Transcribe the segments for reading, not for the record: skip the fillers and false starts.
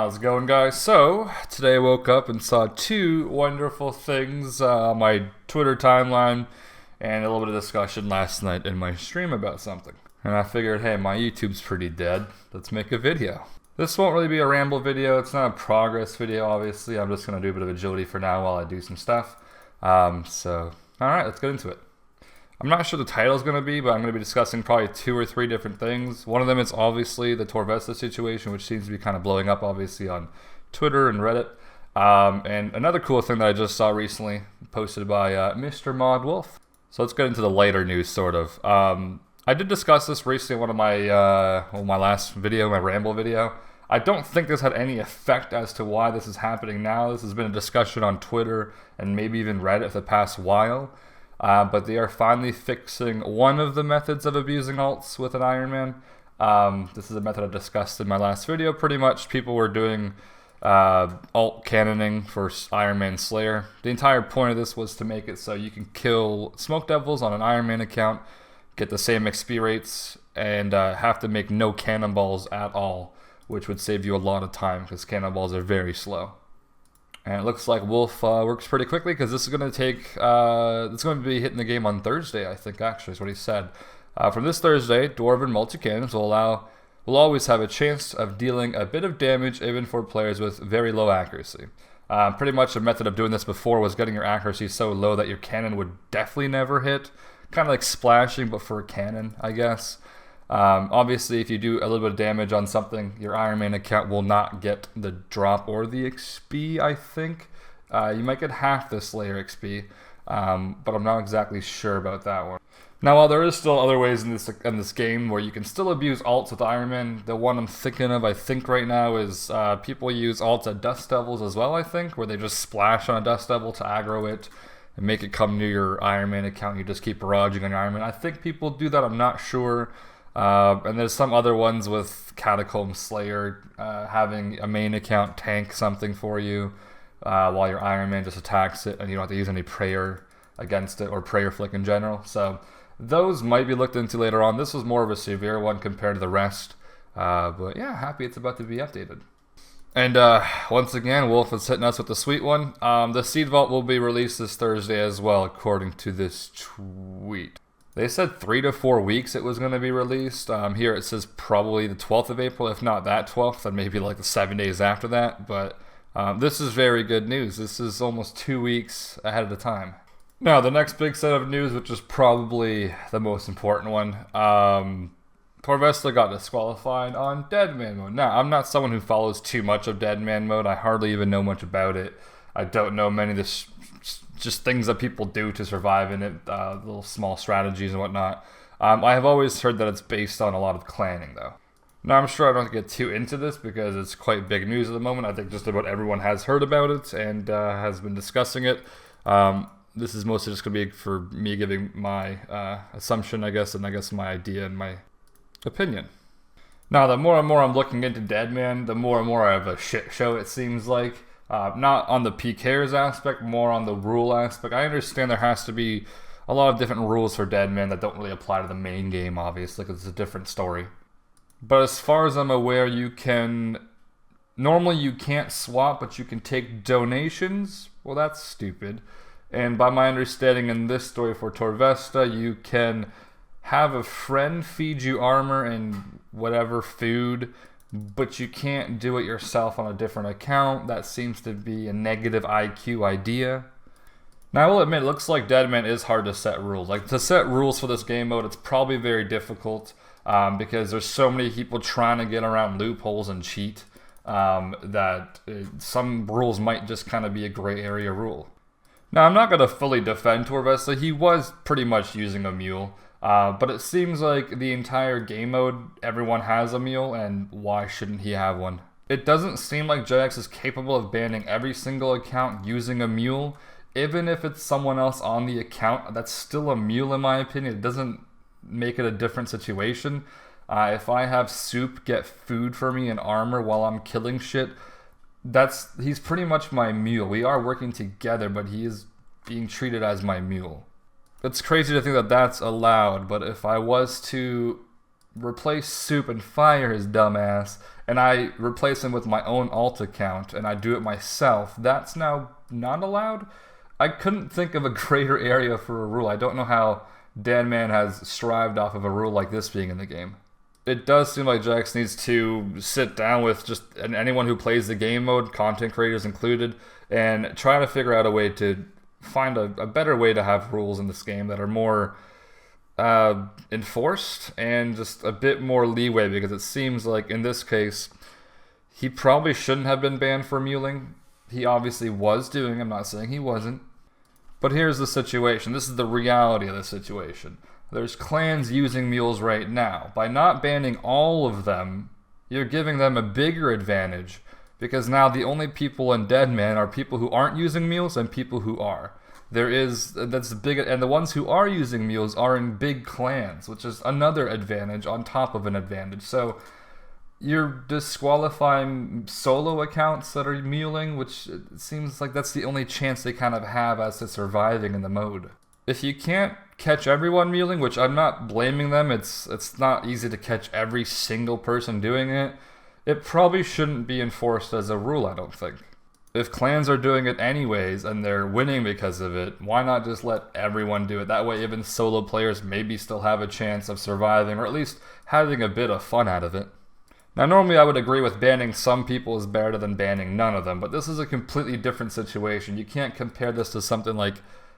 How's it going, guys? So, today I woke up and saw two wonderful things on my Twitter timeline and a little bit of discussion last night in my stream about something. And I figured, hey, my YouTube's pretty dead. Let's make a video. This won't really be a ramble video. It's not a progress video, obviously. I'm just going to do a bit of agility for now while I do some stuff. Alright, let's get into it. I'm not sure the title's going to be, but I'm going to be discussing probably 2 or 3 different things. One of them is obviously the Torvesta situation, which seems to be kind of blowing up, obviously, on Twitter and Reddit. And another cool thing that I just saw recently, posted by Mr. Mod Wolf. So let's get into the lighter news, sort of. I did discuss this recently in one of my last video, my ramble video. I don't think this had any effect as to why this is happening now. This has been a discussion on Twitter and maybe even Reddit for the past while. But they are finally fixing one of the methods of abusing alts with an Ironman. This is a method I discussed in my last video. Pretty much people were doing alt cannoning for Ironman Slayer. The entire point of this was to make it so you can kill Smoke Devils on an Ironman account, get the same XP rates, and have to make no cannonballs at all, which would save you a lot of time because cannonballs are very slow. And it looks like Wolf works pretty quickly because this is going to take, it's going to be hitting the game on Thursday, I think, actually, is what he said. From this Thursday, Dwarven multi-cannons will always have a chance of dealing a bit of damage even for players with very low accuracy. Pretty much a method of doing this before was getting your accuracy so low that your cannon would definitely never hit. Kind of like splashing, but for a cannon, I guess. Obviously, if you do a little bit of damage on something, your Ironman account will not get the drop or the XP, I think. You might get half the Slayer XP, but I'm not exactly sure about that one. Now, while there is still other ways in this game where you can still abuse alts with Ironman, the one I'm thinking of, I think, right now is people use alts at Dust Devils as well, I think, where they just splash on a Dust Devil to aggro it and make it come near your Ironman account. You just keep barraging on your Ironman. I think people do that, I'm not sure. And there's some other ones with Catacomb Slayer having a main account tank something for you while your Ironman just attacks it and you don't have to use any prayer against it or prayer flick in general. So those might be looked into later on. This was more of a severe one compared to the rest. But yeah, happy it's about to be updated. And once again, Wolf is hitting us with the sweet one. The Seed Vault will be released this Thursday as well, according to this tweet. They said 3 to 4 weeks it was going to be released. Here it says probably the 12th of April, if not that 12th, then maybe like the 7 days after that. But this is very good news. This is almost 2 weeks ahead of the time. Now, the next big set of news, which is probably the most important one. Torvesta got disqualified on Deadman mode. Now, I'm not someone who follows too much of Deadman mode. I hardly even know much about it. I don't know many of the just things that people do to survive in it, little small strategies and whatnot. I have always heard that it's based on a lot of clanning, though. Now, I'm sure I don't have to get too into this because it's quite big news at the moment. I think just about everyone has heard about it and has been discussing it. This is mostly just going to be for me giving my assumption, I guess, and I guess my idea and my opinion. Now, the more and more I'm looking into Deadman, the more and more I have a shit show, it seems like. Not on the PKers aspect, more on the rule aspect. I understand there has to be a lot of different rules for Deadman that don't really apply to the main game, obviously, because it's a different story. But as far as I'm aware, normally you can't swap, but you can take donations. Well, that's stupid. And by my understanding in this story for Torvesta, you can have a friend feed you armor and whatever food, but you can't do it yourself on a different account. That seems to be a negative IQ idea. Now, I will admit, it looks like Deadman is hard to set rules. Like, to set rules for this game mode, it's probably very difficult because there's so many people trying to get around loopholes and cheat that some rules might just kind of be a gray area rule. Now, I'm not going to fully defend Torvesta. He was pretty much using a mule. But it seems like the entire game mode, everyone has a mule, and why shouldn't he have one? It doesn't seem like JX is capable of banning every single account using a mule. Even if it's someone else on the account, that's still a mule in my opinion. It doesn't make it a different situation. If I have Soup get food for me and armor while I'm killing shit, he's pretty much my mule. We are working together, but he is being treated as my mule. It's crazy to think that that's allowed, but if I was to replace Soup and fire his dumb ass, and I replace him with my own alt account, and I do it myself, that's now not allowed? I couldn't think of a greater area for a rule. I don't know how DMM has strived off of a rule like this being in the game. It does seem like Jax needs to sit down with just anyone who plays the game mode, content creators included, and try to figure out a way to find a better way to have rules in this game that are more enforced and just a bit more leeway, because it seems like in this case he probably shouldn't have been banned for muling. He obviously was doing, I'm not saying he wasn't, but here's the situation. This is the reality of the situation. There's clans using mules right now. By not banning all of them, you're giving them a bigger advantage, because now the only people in Deadman are people who aren't using mules and people who are. That's big, and the ones who are using mules are in big clans, which is another advantage on top of an advantage. So you're disqualifying solo accounts that are muling, which seems like that's the only chance they kind of have as to surviving in the mode. If you can't catch everyone muling, which I'm not blaming them, it's not easy to catch every single person doing it, it probably shouldn't be enforced as a rule, I don't think. If clans are doing it anyways and they're winning because of it, why not just let everyone do it? That way even solo players maybe still have a chance of surviving, or at least having a bit of fun out of it. Now normally I would agree with banning some people is better than banning none of them, but this is a completely different situation. You can't compare this to something like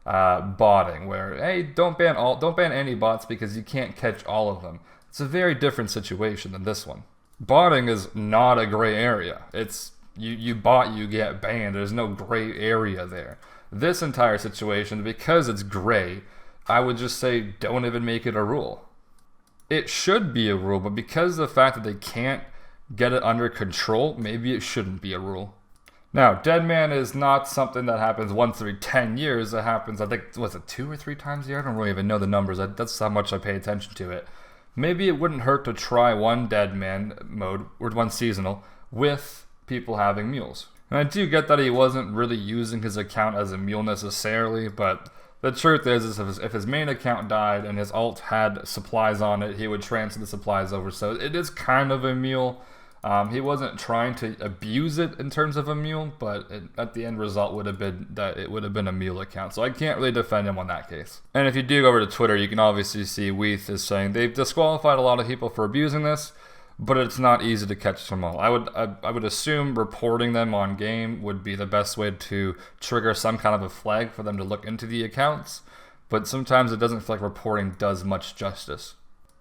botting, where hey, don't ban any bots because you can't catch all of them. It's a very different situation than this one. Botting is not a gray area. It's you bot, you get banned. There's no gray area there. This entire situation, because it's gray, I would just say don't even make it a rule. It should be a rule, but because of the fact that they can't get it under control, maybe it shouldn't be a rule. Now, Deadman is not something that happens once every 10 years. It happens, I think, was it 2 or 3 times a year? I don't really even know the numbers. That's how much I pay attention to it. Maybe it wouldn't hurt to try one Deadman mode, or one seasonal, with people having mules. And I do get that he wasn't really using his account as a mule necessarily, but the truth is if his main account died and his alt had supplies on it, he would transfer the supplies over. So it is kind of a mule. He wasn't trying to abuse it in terms of a mule, but at the end result would have been that it would have been a mule account. So I can't really defend him on that case. And if you do go over to Twitter, you can obviously see Weath is saying they've disqualified a lot of people for abusing this, but it's not easy to catch them all. I would assume reporting them on game would be the best way to trigger some kind of a flag for them to look into the accounts, but sometimes it doesn't feel like reporting does much justice.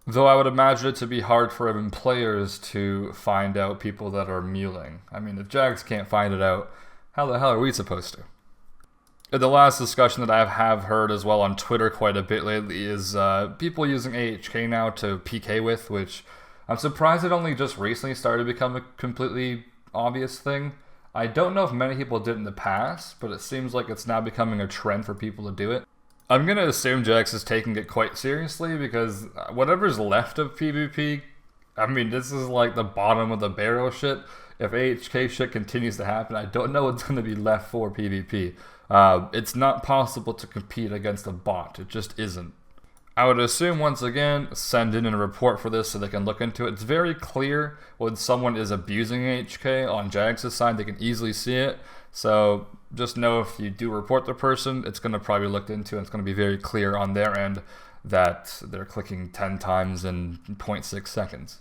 Though I would imagine it to be hard for even players to find out people that are muling. I mean, if Jags can't find it out, how the hell are we supposed to? The last discussion that I have heard as well on Twitter quite a bit lately is people using AHK now to PK with, which I'm surprised it only just recently started to become a completely obvious thing. I don't know if many people did in the past, but it seems like it's now becoming a trend for people to do it. I'm going to assume Jax is taking it quite seriously, because whatever's left of PvP, I mean, this is like the bottom of the barrel shit. If AHK shit continues to happen, I don't know what's going to be left for PvP. It's not possible to compete against a bot. It just isn't. I would assume, once again, send in a report for this so they can look into it. It's very clear when someone is abusing AHK on Jags' side. They can easily see it. So just know if you do report the person, it's going to probably be looked into, and it's going to be very clear on their end that they're clicking 10 times in 0.6 seconds.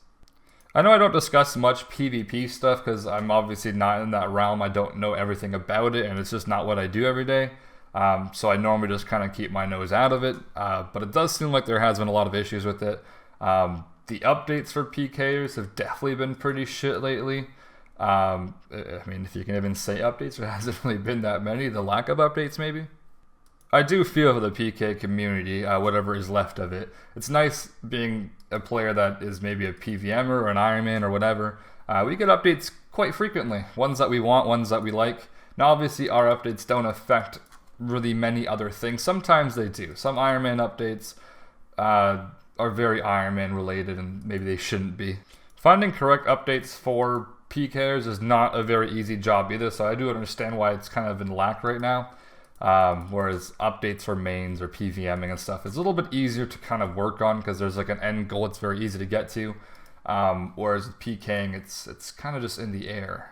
I know I don't discuss much PvP stuff because I'm obviously not in that realm. I don't know everything about it, and it's just not what I do every day. So I normally just kind of keep my nose out of it. But it does seem like there has been a lot of issues with it. The updates for PKers have definitely been pretty shit lately. I mean, if you can even say updates, there hasn't really been that many. The lack of updates, maybe. I do feel for the PK community, whatever is left of it. It's nice being a player that is maybe a PVMer or an Ironman or whatever. We get updates quite frequently. Ones that we want, ones that we like. Now, obviously, our updates don't affect really many other things. Sometimes they do. Some Ironman updates are very Ironman related, and maybe they shouldn't be. Finding correct updates for PKers is not a very easy job either, so I do understand why it's kind of in lack right now. Whereas updates for mains or PVMing and stuff is a little bit easier to kind of work on because there's like an end goal it's very easy to get to. Whereas with PKing, it's kind of just in the air.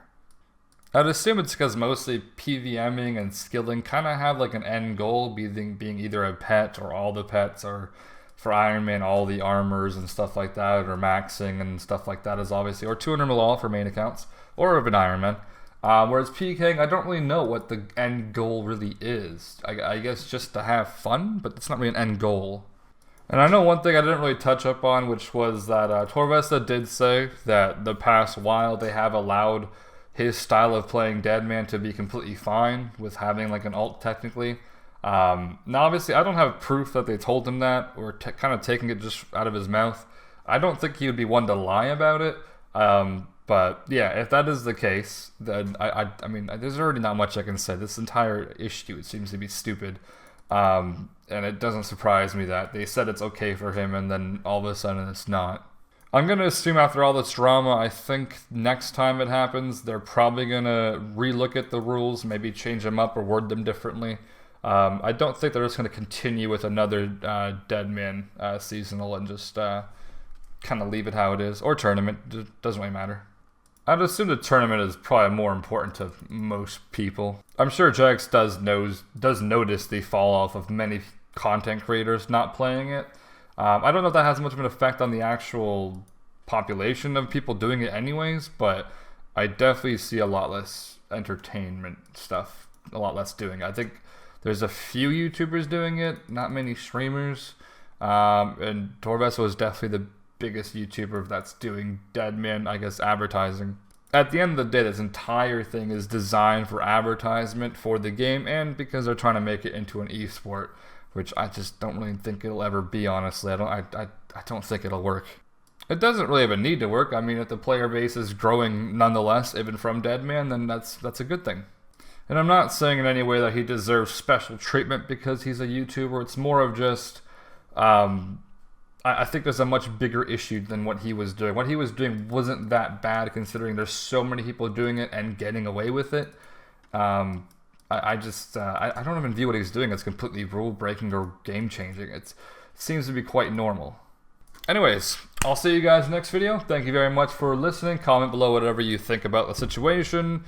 I'd assume it's because mostly PVMing and skilling kind of have like an end goal, being either a pet or all the pets, or for Iron Man all the armors and stuff like that, or maxing and stuff like that is obviously, or 200 mil for main accounts, or of an Iron Man. Whereas PKing, I don't really know what the end goal really is. I guess just to have fun, but it's not really an end goal. And I know one thing I didn't really touch up on, which was that Torvesta did say that the past while they have allowed his style of playing Deadman to be completely fine with having like an alt technically. Now obviously I don't have proof that they told him that, or kind of taking it just out of his mouth. I don't think he would be one to lie about it. But yeah, if that is the case, then I mean, there's already not much I can say. This entire issue, it seems to be stupid. And it doesn't surprise me that they said it's okay for him and then all of a sudden it's not. I'm going to assume after all this drama, I think next time it happens, they're probably going to relook at the rules, maybe change them up or word them differently. I don't think they're just going to continue with another Deadman seasonal and just kind of leave it how it is. Or tournament, it doesn't really matter. I'd assume the tournament is probably more important to most people. I'm sure Jax does notice the fall off of many content creators not playing it. I don't know if that has much of an effect on the actual population of people doing it anyways, but I definitely see a lot less entertainment stuff, a lot less doing it. I think there's a few YouTubers doing it, not many streamers, and Torvesta was definitely the biggest YouTuber that's doing Deadman, I guess, advertising. At the end of the day, this entire thing is designed for advertisement for the game and because they're trying to make it into an esport, which I just don't really think it'll ever be, honestly. I don't think it'll work. It doesn't really have a need to work. I mean, if the player base is growing nonetheless, even from Deadman, then that's a good thing. And I'm not saying in any way that he deserves special treatment because he's a YouTuber. It's more of just, I think there's a much bigger issue than what he was doing. What he was doing wasn't that bad considering there's so many people doing it and getting away with it. I don't even view what he's doing as completely rule-breaking or game-changing. It seems to be quite normal. Anyways, I'll see you guys next video. Thank you very much for listening. Comment below whatever you think about the situation.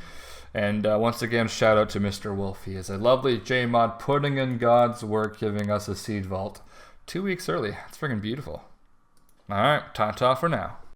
And once again, shout out to Mr. Wolf. He is a lovely JMod putting in God's work, giving us a seed vault 2 weeks early. It's freaking beautiful. Alright, ta-ta for now.